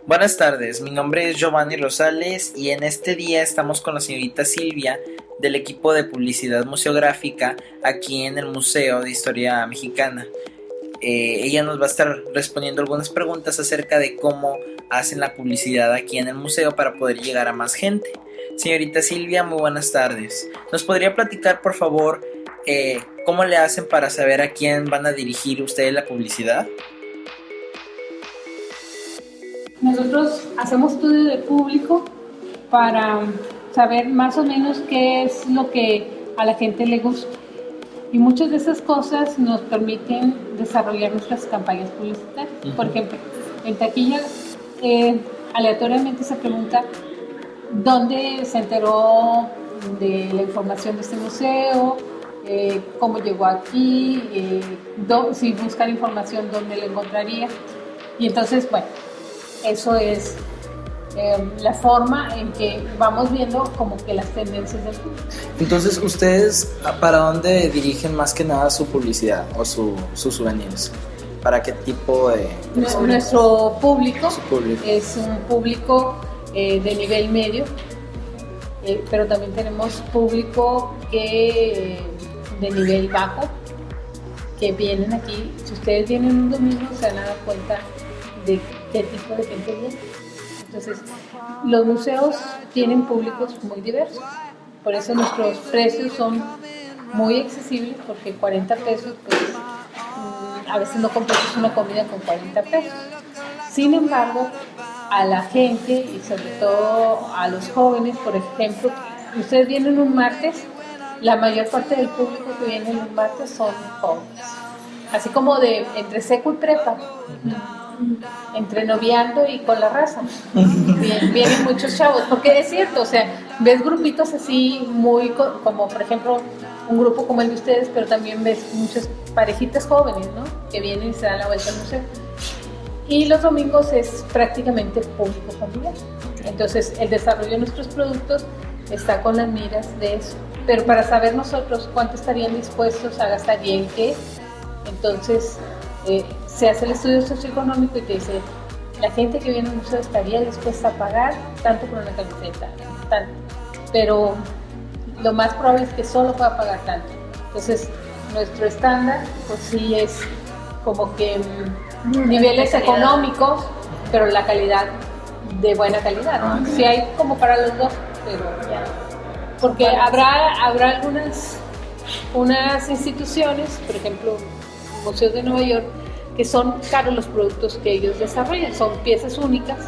Buenas tardes, mi nombre es Giovanni Rosales y en este día estamos con la señorita Silvia del equipo de publicidad museográfica aquí en el Museo de Historia Mexicana. Ella nos va a estar respondiendo algunas preguntas acerca de cómo hacen la publicidad aquí en el museo para poder llegar a más gente. Señorita Silvia, muy buenas tardes. ¿Nos podría platicar, por favor, cómo le hacen para saber a quién van a dirigir ustedes la publicidad? Nosotros hacemos estudio de público para saber más o menos qué es lo que a la gente le gusta. Y muchas de esas cosas nos permiten desarrollar nuestras campañas publicitarias. Por ejemplo, en taquilla aleatoriamente se pregunta dónde se enteró de la información de este museo, cómo llegó aquí, si busca información, dónde la encontraría. Y entonces, bueno, eso es la forma en que vamos viendo como que las tendencias del público. Entonces, ¿ustedes para dónde dirigen más que nada su publicidad o sus souvenirs? ¿Para qué tipo de...? Nuestro público es un público de nivel medio, pero también tenemos público de nivel bajo, que vienen aquí. Si ustedes vienen un domingo se van a dar cuenta de qué tipo de gente viene. Entonces, los museos tienen públicos muy diversos, por eso nuestros precios son muy accesibles, porque 40 pesos, pues, a veces no compras una comida con 40 pesos. Sin embargo, a la gente y sobre todo a los jóvenes, por ejemplo, ustedes vienen un martes, la mayor parte del público que viene un martes son jóvenes, así como de entre seco y prepa, entre noviando y con la raza. Vienen muchos chavos, porque es cierto, o sea, ves grupitos así muy como por ejemplo un grupo como el de ustedes, pero también ves muchas parejitas jóvenes, ¿no? Que vienen y se dan la vuelta al museo. Y los domingos es prácticamente público familiar. Entonces el desarrollo de nuestros productos está con las miras de eso. Pero para saber nosotros cuánto estarían dispuestos a gastar y en qué, entonces se hace el estudio socioeconómico y te dice, la gente que viene al museo estaría dispuesta a pagar tanto por una camiseta, tanto. Pero lo más probable es que solo pueda pagar tanto. Entonces, nuestro estándar, pues sí es como que niveles económicos, pero la calidad de buena calidad, ¿no? Sí hay como para los dos, pero ya. Porque habrá unas instituciones, por ejemplo, museos de Nueva York, que son caros los productos que ellos desarrollan, son piezas únicas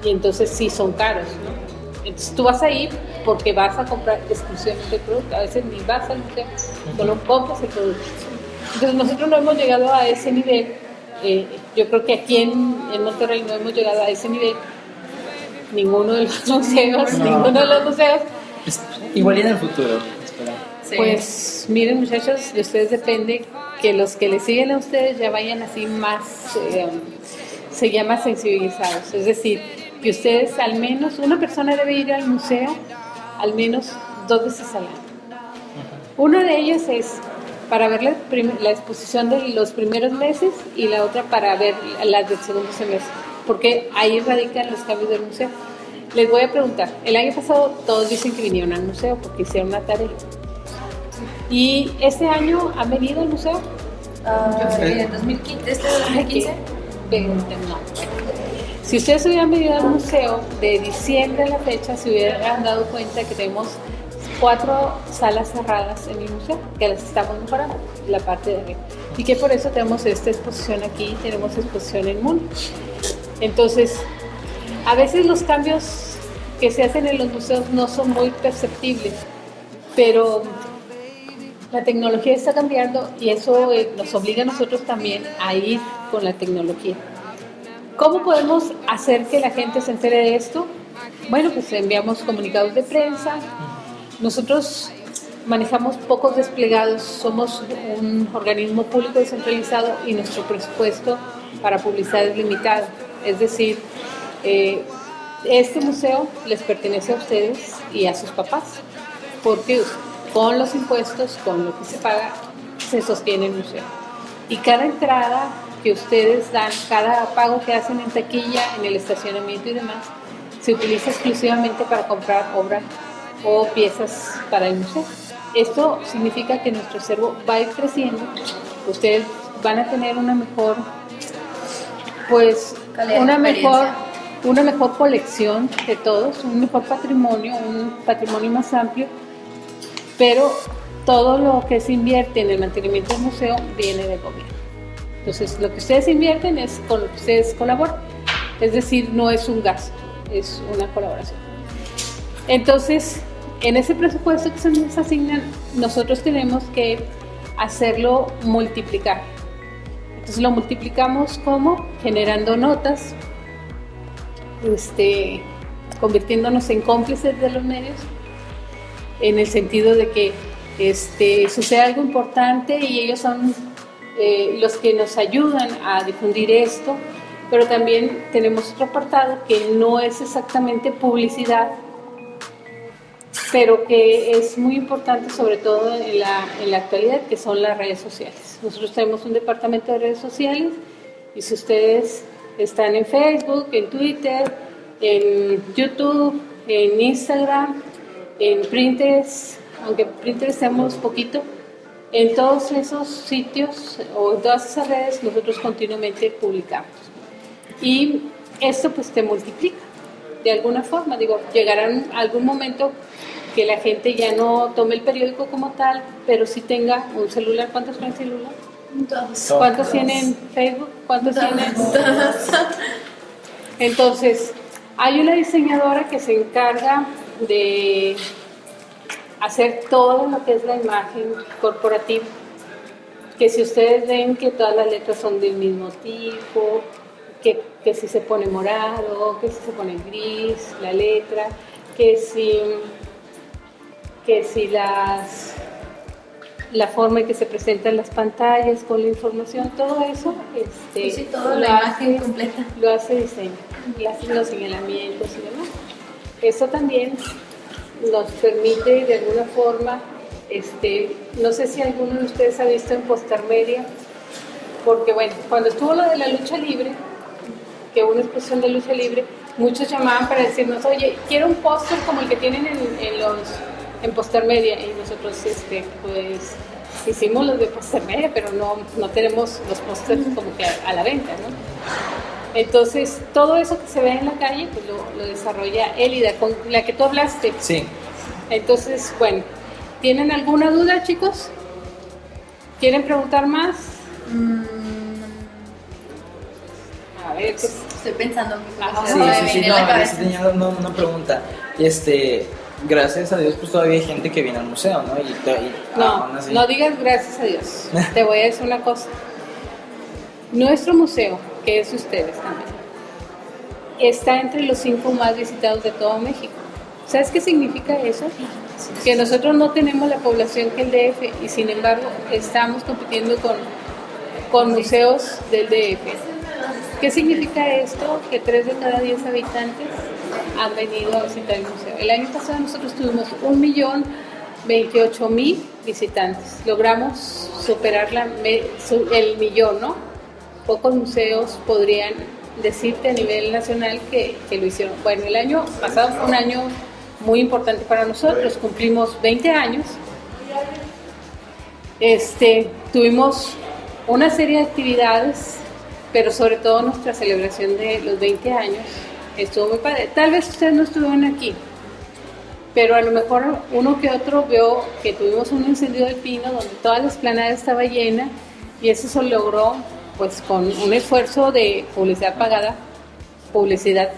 y entonces sí son caros, ¿no? Entonces tú vas a ir porque vas a comprar exclusivamente el producto, a veces ni vas al museo, solo compras el producto. Entonces nosotros no hemos llegado a ese nivel, yo creo que aquí en Monterrey no hemos llegado a ese nivel, ninguno de los museos. Igual y en el futuro. Sí. Pues miren muchachos, de ustedes depende que los que les siguen a ustedes ya vayan así más, se llama sensibilizados, es decir, que ustedes al menos, una persona debe ir al museo al menos 2 veces al año. Una de ellas es para ver la exposición de los primeros meses y la otra para ver las del segundo semestre, porque ahí radican los cambios del museo. Les voy a preguntar, el año pasado todos dicen que vinieron al museo porque hicieron una tarea. ¿Y este año han venido al museo? En 2015, ¿este de 2015? No. Si ustedes hubieran venido al museo de diciembre a la fecha, se hubieran dado cuenta que tenemos 4 salas cerradas en el museo, que las estamos mejorando, la parte de arriba. Y que por eso tenemos esta exposición aquí, tenemos exposición en Múnich. Entonces, a veces los cambios que se hacen en los museos no son muy perceptibles, pero la tecnología está cambiando y eso nos obliga a nosotros también a ir con la tecnología. ¿Cómo podemos hacer que la gente se entere de esto? Bueno, pues enviamos comunicados de prensa. Nosotros manejamos pocos desplegados, somos un organismo público descentralizado y nuestro presupuesto para publicidad es limitado. Es decir, este museo les pertenece a ustedes y a sus papás, porque con los impuestos, con lo que se paga, se sostiene el museo. Y cada entrada que ustedes dan, cada pago que hacen en taquilla, en el estacionamiento y demás, se utiliza exclusivamente para comprar obra o piezas para el museo. Esto significa que nuestro acervo va a ir creciendo, ustedes van a tener una mejor, pues, una mejor colección de todos, un mejor patrimonio, un patrimonio más amplio, pero todo lo que se invierte en el mantenimiento del museo viene del gobierno. Entonces, lo que ustedes invierten es con lo que ustedes colaboran, es decir, no es un gasto, es una colaboración. Entonces, en ese presupuesto que se nos asignan, nosotros tenemos que hacerlo multiplicar. Entonces, lo multiplicamos como generando notas, convirtiéndonos en cómplices de los medios, en el sentido de que sucede algo importante y ellos son los que nos ayudan a difundir esto, pero también tenemos otro apartado que no es exactamente publicidad, pero que es muy importante, sobre todo en la actualidad, que son las redes sociales. Nosotros tenemos un departamento de redes sociales y si ustedes están en Facebook, en Twitter, en YouTube, en Instagram, en Pinterest, aunque Pinterest seamos poquito, en todos esos sitios o en todas esas redes nosotros continuamente publicamos. Y esto pues te multiplica de alguna forma. Digo, llegará algún momento que la gente ya no tome el periódico como tal, pero sí tenga un celular. ¿Cuántos tienen celular? Dos. ¿Cuántos tienen Facebook? ¿Cuántos tienen? Entonces, hay una diseñadora que se encarga de hacer todo lo que es la imagen corporativa, que si ustedes ven que todas las letras son del mismo tipo, que si se pone morado, que si se pone gris la letra, que si la forma en que se presentan las pantallas con la información, todo eso, sí, toda la imagen completa lo hace diseño, y hace los señalamientos y demás. Eso también nos permite de alguna forma, no sé si alguno de ustedes ha visto en Postermedia, porque bueno, cuando estuvo lo de la lucha libre, que hubo una exposición de lucha libre, muchos llamaban para decirnos, oye, quiero un póster como el que tienen en Postermedia, y nosotros pues hicimos los de Postermedia, pero no tenemos los pósters como que a la venta, ¿no? Entonces, todo eso que se ve en la calle, pues lo desarrolla Elida, con la que tú hablaste. Sí. Entonces, bueno, ¿tienen alguna duda, chicos? ¿Quieren preguntar más? A ver, estoy pensando que sí, tenía una pregunta. Gracias a Dios, pues todavía hay gente que viene al museo, ¿no? No digas gracias a Dios. Te voy a decir una cosa. Nuestro museo, que es ustedes también, está entre los 5 más visitados de todo México. ¿Sabes qué significa eso? Que nosotros no tenemos la población que el DF y sin embargo estamos compitiendo con museos del DF. ¿Qué significa esto? Que 3 de cada 10 habitantes han venido a visitar el museo. El año pasado nosotros tuvimos 1.028.000 visitantes. Logramos superar el millón, ¿no? Pocos museos podrían decirte a nivel nacional que lo hicieron. Bueno, el año pasado fue un año muy importante para nosotros. Cumplimos 20 años. Tuvimos una serie de actividades, pero sobre todo nuestra celebración de los 20 años estuvo muy padre. Tal vez ustedes no estuvieron aquí, pero a lo mejor uno que otro vio que tuvimos un encendido de pino donde toda la explanada estaba llena y eso se logró pues con un esfuerzo de publicidad pagada, publicidad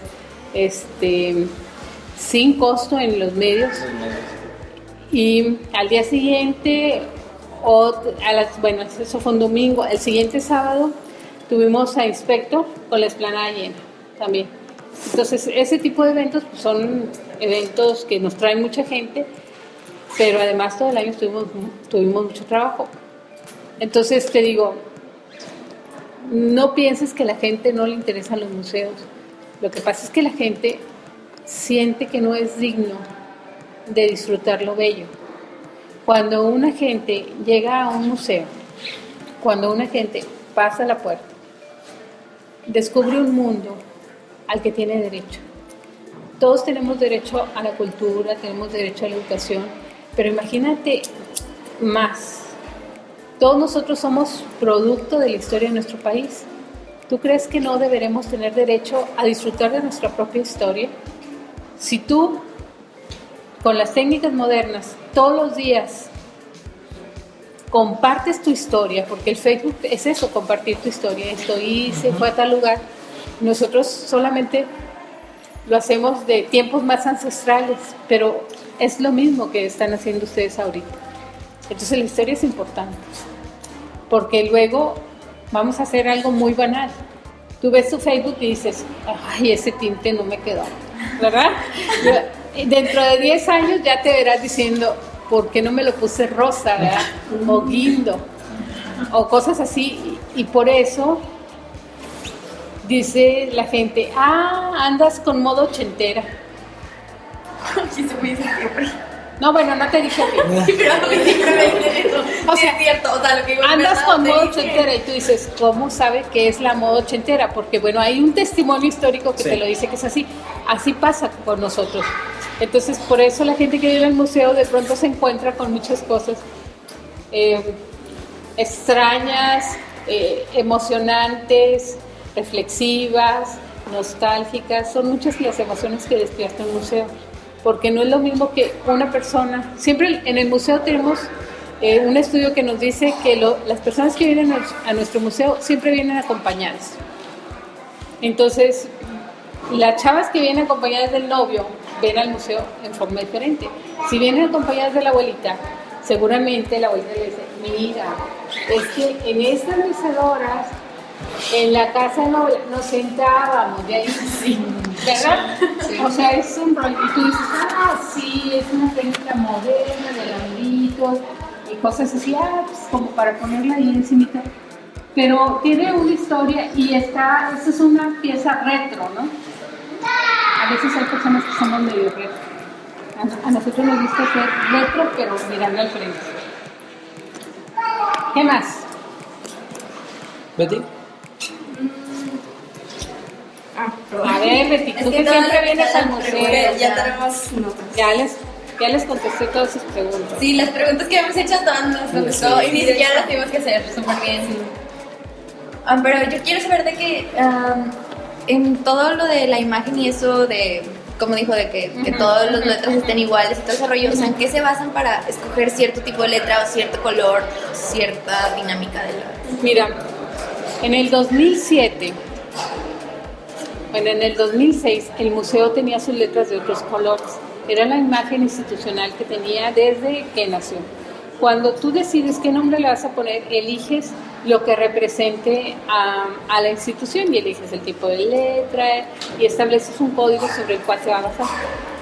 sin costo en los medios. Y al día siguiente, eso fue un domingo, el siguiente sábado tuvimos a Inspector con la explanada llena también. Entonces, ese tipo de eventos pues, son eventos que nos traen mucha gente, pero además todo el año tuvimos mucho trabajo. Entonces, te digo, no pienses que a la gente no le interesan los museos. Lo que pasa es que la gente siente que no es digno de disfrutar lo bello. Cuando una gente llega a un museo, cuando una gente pasa la puerta descubre un mundo al que tiene derecho. Todos tenemos derecho a la cultura, tenemos derecho a la educación, pero imagínate más. Todos nosotros somos producto de la historia de nuestro país. ¿Tú crees que no deberemos tener derecho a disfrutar de nuestra propia historia? Si tú, con las técnicas modernas, todos los días compartes tu historia, porque el Facebook es eso, compartir tu historia. Esto hice, fue a tal lugar. Nosotros solamente lo hacemos de tiempos más ancestrales, pero es lo mismo que están haciendo ustedes ahorita. Entonces la historia es importante, porque luego vamos a hacer algo muy banal. Tú ves tu Facebook y dices, ay, ese tinte no me quedó, ¿verdad? Dentro de 10 años ya te verás diciendo, ¿por qué no me lo puse rosa, verdad? O guindo, o cosas así. Y por eso dice la gente, andas con modo ochentera. Sí, se puede decir siempre. No, bueno, no te dije a ti. Pero a mí siempre me dicen eso. O Sí, sea, es cierto, o sea, lo que digo es andas verdad, con te modo dije. ochentera y tú dices, ¿cómo sabe que es la moda ochentera? Porque bueno, hay un testimonio histórico que Sí. te lo dice que es así. Así pasa con nosotros. Entonces, por eso la gente que vive en el museo de pronto se encuentra con muchas cosas extrañas, emocionantes, reflexivas, nostálgicas. Son muchas las emociones que despierta un museo, porque no es lo mismo que una persona. Siempre en el museo tenemos un estudio que nos dice que las personas que vienen a nuestro museo siempre vienen acompañadas. Entonces, las chavas que vienen acompañadas del novio ven al museo en forma diferente. Si vienen acompañadas de la abuelita, seguramente la abuelita le dice, mira, es que en estas mecedoras, en la casa de la abuela, nos sentábamos, de ahí, sí, ¿verdad? Sí. O sea, es un rollo. Y tú dices, sí, es una técnica moderna de lambritos y cosas así, pues como para ponerla ahí encimita. Pero tiene una historia y esta es una pieza retro, ¿no? A veces hay personas que somos medio retro. A nosotros nos gusta ser retro, pero mirando al frente. ¿Qué más? ¿Betty? A ver, Betty, tú que siempre vienes al museo. Ya tenemos notas. Ya les contesté todas sus preguntas. Sí, las preguntas que hemos hecho todas nos contestó Sí. y ni siquiera las tuvimos que hacer, súper bien. Sí. Pero yo quiero saber de que en todo lo de la imagen y eso de, como dijo, de que todas las letras estén iguales y todo ese rollo, o sea, ¿en qué se basan para escoger cierto tipo de letra o cierto color, cierta dinámica de la... Mira, en el 2007, bueno, en el 2006, el museo tenía sus letras de otros colores. Era la imagen institucional que tenía desde que nació. Cuando tú decides qué nombre le vas a poner, eliges lo que represente a la institución y eliges el tipo de letra y estableces un código sobre el cual se va a basar.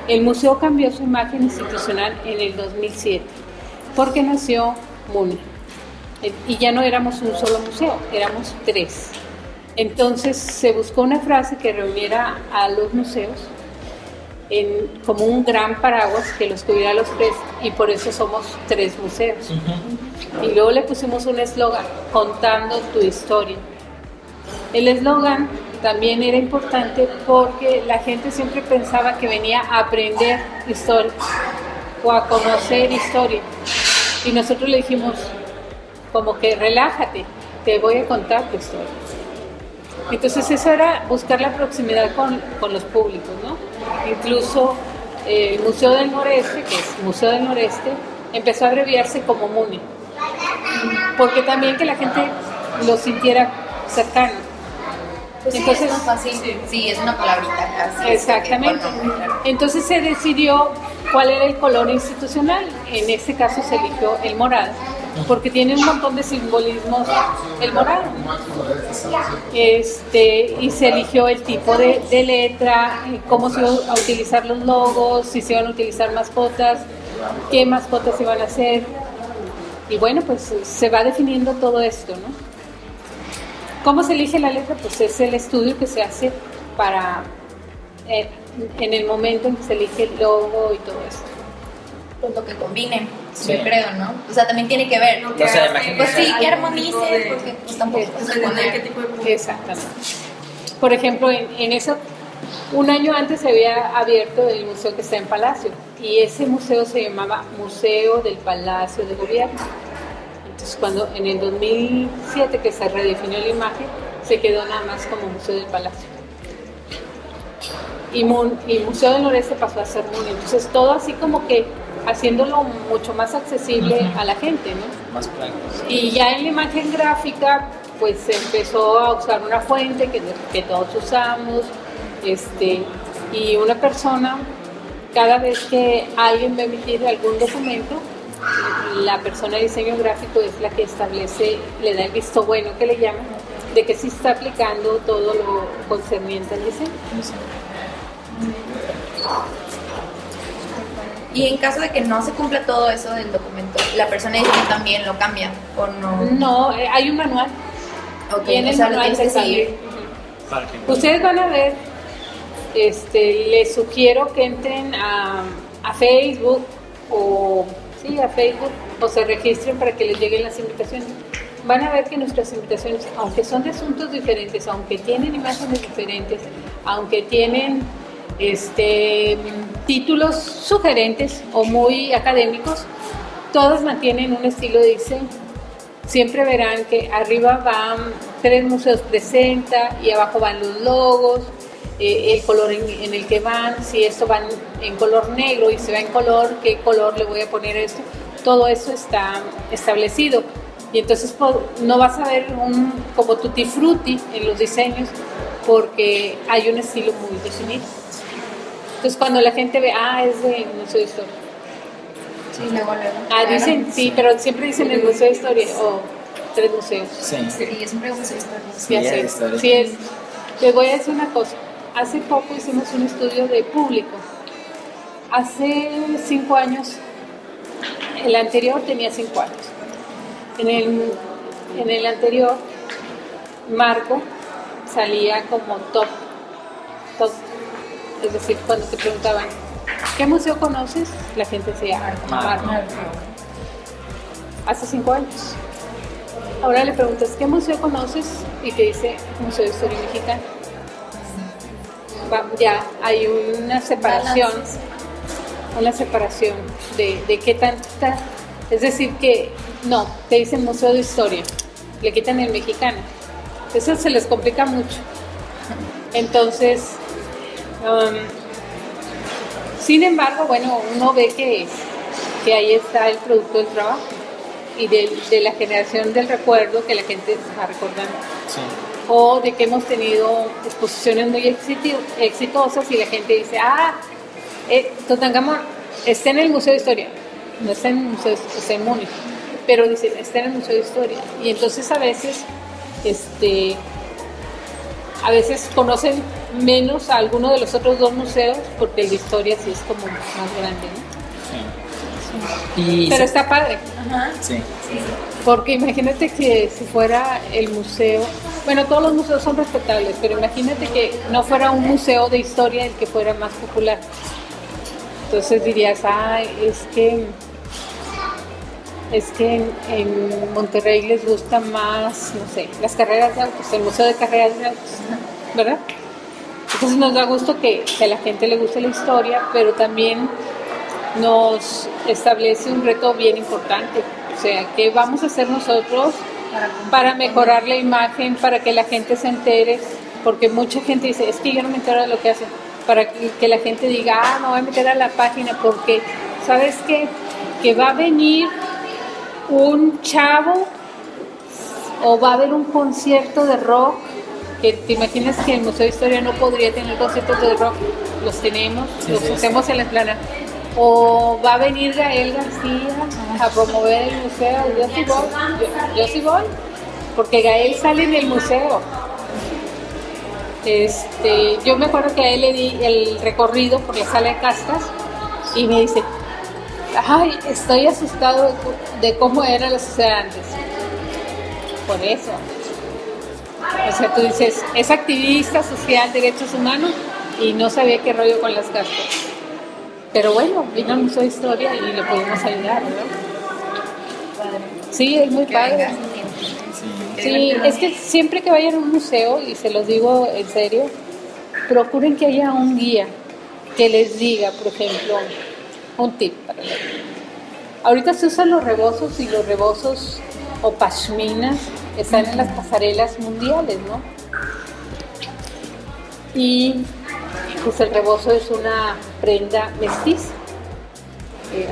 El museo cambió su imagen institucional en el 2007 porque nació MUNI y ya no éramos un solo museo, éramos 3. Entonces se buscó una frase que reuniera a los museos como un gran paraguas que los cubriera a los 3 y por eso somos 3 museos. Y luego le pusimos un eslogan, contando tu historia. El eslogan también era importante porque la gente siempre pensaba que venía a aprender historia o a conocer historia. Y nosotros le dijimos, como que relájate, te voy a contar tu historia. Entonces eso era buscar la proximidad con los públicos, ¿no? Incluso el Museo del Noreste, que es Museo del Noreste, empezó a abreviarse como MUNI, porque también que la gente lo sintiera cercano. Pues entonces, sí, es más fácil. Sí, es una palabrita casi. Exactamente. Entonces se decidió cuál era el color institucional. En este caso se eligió el morado, porque tiene un montón de simbolismos el morado. Y se eligió el tipo de letra, cómo se iban a utilizar los logos, si se iban a utilizar mascotas, qué mascotas iban a hacer. Y bueno, pues se va definiendo todo esto, ¿no? ¿Cómo se elige la letra? Pues es el estudio que se hace para, en el momento en que se elige el logo y todo esto. Pues lo que combine, Sí. yo creo, ¿no? O sea, también tiene que ver. O sea, la imagen Pues sí, visual. que armonice, porque pues tampoco se pone... Exactamente. Por ejemplo, en eso, un año antes se había abierto el museo que está en Palacio, y ese museo se llamaba Museo del Palacio de Gobierno. Entonces, cuando en el 2007 que se redefinió la imagen, se quedó nada más como Museo del Palacio. Y Museo del Noreste pasó a ser MUN. Entonces, todo así como que haciéndolo mucho más accesible a la gente, ¿no? Más práctico. Y ya en la imagen gráfica, pues se empezó a usar una fuente que todos usamos, y una persona, cada vez que alguien va a emitir algún documento, la persona de diseño gráfico es la que establece, le da el visto bueno que le llaman, de que sí está aplicando todo lo concerniente al diseño. Y en caso de que no se cumpla todo eso del documento, ¿la persona de diseño también lo cambia o no? No, hay un manual. Okay, En el o sea, lo manual tienes se que seguir. cambia. Ustedes van a ver, les sugiero que entren a Facebook a Facebook o se registren para que les lleguen las invitaciones. Van a ver que nuestras invitaciones, aunque son de asuntos diferentes, aunque tienen imágenes diferentes, aunque tienen títulos sugerentes o muy académicos, todas mantienen un estilo de diseño. Siempre verán que arriba van 3 museos presenta y abajo van los logos, el color en el que van, si esto van en color negro y se va en color, qué color le voy a poner a esto. Todo eso está establecido. Y entonces no vas a ver como tutti frutti en los diseños porque hay un estilo muy definido. Entonces cuando la gente ve, es de Museo de Historia. Sí, luego. Dicen, sí, pero siempre dicen el Museo de Historia o 3 museos. Sí, yo siempre hago Museo de Historia. Sí, así. Sí es. Les voy a decir una cosa. Hace poco hicimos un estudio de público. Hace 5 años, el anterior tenía 5 años. En el anterior, Marco salía como top. Es decir, cuando te preguntaban, ¿qué museo conoces? La gente decía, Marco. Hace 5 años. Ahora le preguntas, ¿qué museo conoces? Y te dice, Museo de Historia Mexicana. Ya hay una separación de qué tanta, es decir que no, te dicen Museo de Historia, le quitan el mexicano, eso se les complica mucho. Entonces, sin embargo, bueno, uno ve que ahí está el producto del trabajo y de la generación del recuerdo que la gente va recordando. Sí. O de que hemos tenido exposiciones muy exitosas y la gente dice, Tutankamón está en el Museo de Historia, no está en el Museo, está en Múnich, pero dice, está en el Museo de Historia. Y entonces a veces conocen menos a alguno de los otros 2 museos porque el de Historia sí es como más grande, ¿no? Sí. Pero está padre. Ajá. Sí. Porque imagínate que si fuera el museo, bueno, todos los museos son respetables, pero imagínate que no fuera un museo de historia el que fuera más popular. Entonces dirías, es que en Monterrey les gusta más, no sé, las carreras de autos, el museo de carreras de autos, ¿verdad? Entonces nos da gusto que a la gente le guste la historia, pero también nos establece un reto bien importante. O sea, ¿qué vamos a hacer nosotros para mejorar la imagen, para que la gente se entere? Porque mucha gente dice, es que yo no me entero de lo que hacen. Para que la gente diga, me voy a meter a la página porque, ¿sabes qué? Que va a venir un chavo o va a haber un concierto de rock, que te imaginas que el Museo de Historia no podría tener conciertos de rock. Los tenemos, los hacemos en la Esplanada. O va a venir Gael García a promover el museo. Yo sí voy, porque Gael sale en el museo. Yo me acuerdo que a él le di el recorrido por la sala de castas y me dice, estoy asustado de cómo era la sociedad antes. Por eso. O sea, tú dices, es activista social, derechos humanos, y no sabía qué rollo con las castas. Pero bueno, vino al Museo de Historia y le podemos ayudar, ¿no? Sí, es muy padre. Sí. Sí, es que siempre que vayan a un museo, y se los digo en serio, procuren que haya un guía que les diga, por ejemplo, un tip para leer. Ahorita se usan los rebozos, y los rebozos o pashminas están en las pasarelas mundiales, ¿no? Y pues el rebozo es una prenda mestiza.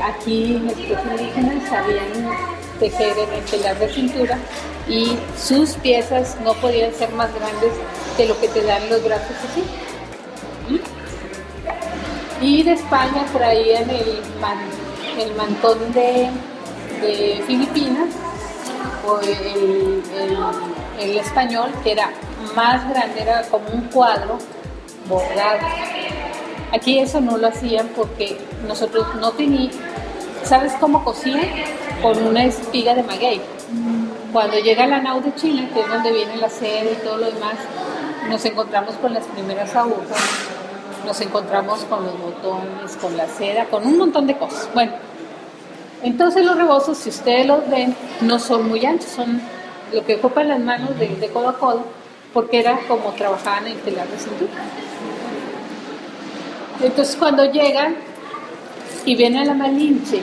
Aquí nuestros indígenas sabían tejer en el telar de cintura, y sus piezas no podían ser más grandes que lo que te dan los brazos así. Y de España, por ahí en el mantón de Filipinas, o el español, que era más grande, era como un cuadro bordado. Aquí eso no lo hacían porque nosotros no teníamos. ¿Sabes cómo cosían? Con una espiga de maguey. Cuando llega la nau de China, que es donde viene la seda y todo lo demás, nos encontramos con las primeras agujas, nos encontramos con los botones, con la seda, con un montón de cosas. Bueno, entonces los rebozos, si ustedes los ven, no son muy anchos, son lo que ocupan las manos de codo a codo, porque era como trabajaban en el telar de cintura. Entonces cuando llegan y ven a la Malinche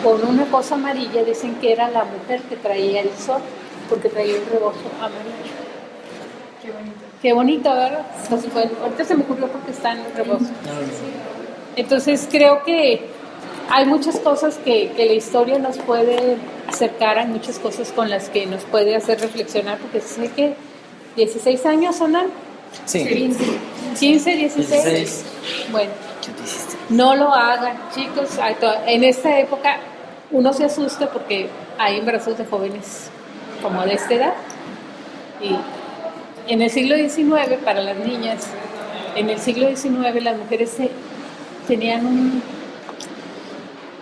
con una cosa amarilla, dicen que era la mujer que traía el sol, porque traía un rebozo amarillo. Qué bonito. Qué bonito, ¿verdad? Entonces, bueno, ahorita se me ocurrió porque está en el rebozo. Entonces creo que hay muchas cosas que la historia nos puede acercar, hay muchas cosas con las que nos puede hacer reflexionar, porque sé que 16 años son. Sí. 15, 16. Bueno, no lo hagan, chicos. En esta época uno se asusta porque hay embarazos de jóvenes como de esta edad. Y en el siglo XIX, para las niñas, en el siglo XIX las mujeres tenían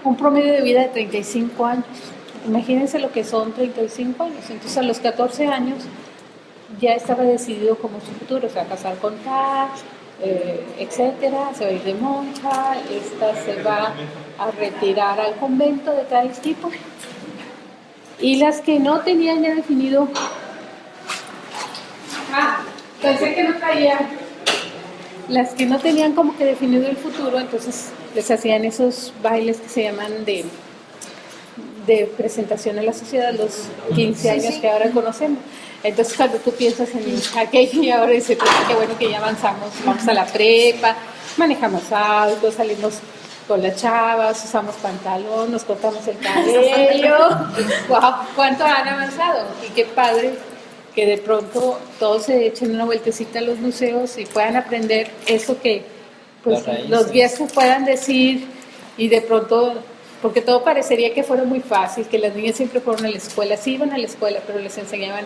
un promedio de vida de 35 años. Imagínense lo que son 35 años. Entonces a los 14 años ya estaba decidido como su futuro, o sea, casar con tal, etcétera, se va a ir de monja, esta se va a retirar al convento de tal tipo. Y las que no tenían ya definido, pensé que no traía, las que no tenían como que definido el futuro, entonces les hacían esos bailes que se llaman de presentación a la sociedad, los 15 años que ahora conocemos. Entonces cuando tú piensas en aquello y ahora dices, pues, qué bueno que ya avanzamos, vamos a la prepa, manejamos autos, salimos con las chavas, usamos pantalón, nos cortamos el cabello. ¡Wow! ¿Cuánto han avanzado? Y qué padre que de pronto todos se echen una vueltecita a los museos y puedan aprender eso que pues, los guías se puedan decir, y de pronto, porque todo parecería que fuera muy fácil, que las niñas siempre fueron a la escuela, sí iban a la escuela, pero les enseñaban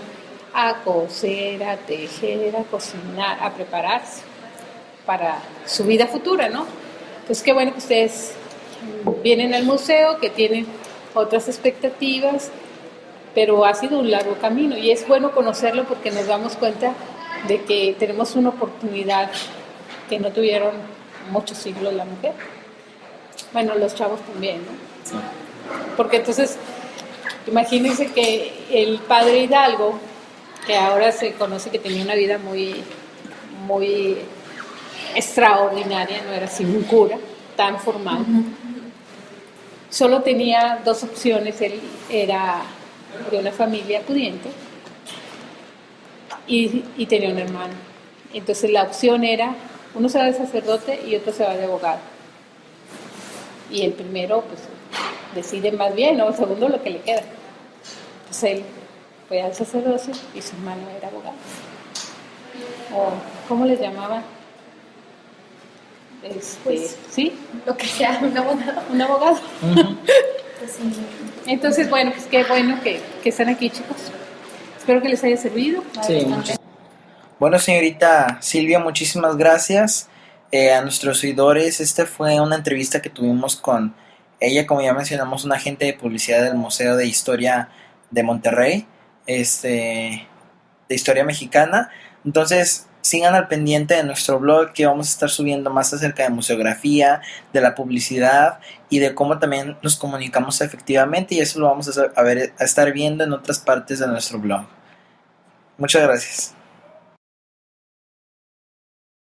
a coser, a tejer, a cocinar, a prepararse para su vida futura, ¿no? Entonces qué bueno que ustedes vienen al museo, que tienen otras expectativas, pero ha sido un largo camino y es bueno conocerlo porque nos damos cuenta de que tenemos una oportunidad que no tuvieron muchos siglos la mujer. Bueno, los chavos también, ¿no? Sí. Porque entonces, imagínense que el padre Hidalgo, que ahora se conoce que tenía una vida muy, muy extraordinaria, no era así un cura tan formal, solo tenía dos opciones. Él era de una familia pudiente y tenía un hermano. Entonces la opción era, uno se va de sacerdote y otro se va de abogado. Y el primero, pues, decide más bien, o el segundo lo que le queda. Pues él fue al sacerdocio y su hermano era abogado. O, ¿cómo les llamaban? Pues, ¿sí? Lo que sea, un abogado. Un abogado. Pues sí. Entonces, bueno, pues qué bueno que están aquí, chicos. Espero que les haya servido. Sí, bueno, señorita Silvia, muchísimas gracias. A nuestros seguidores, esta fue una entrevista que tuvimos con ella, como ya mencionamos, una agente de publicidad del Museo de Historia de Monterrey, de Historia Mexicana. Entonces, sigan al pendiente de nuestro blog, que vamos a estar subiendo más acerca de museografía, de la publicidad y de cómo también nos comunicamos efectivamente, y eso lo vamos a estar viendo en otras partes de nuestro blog. Muchas gracias.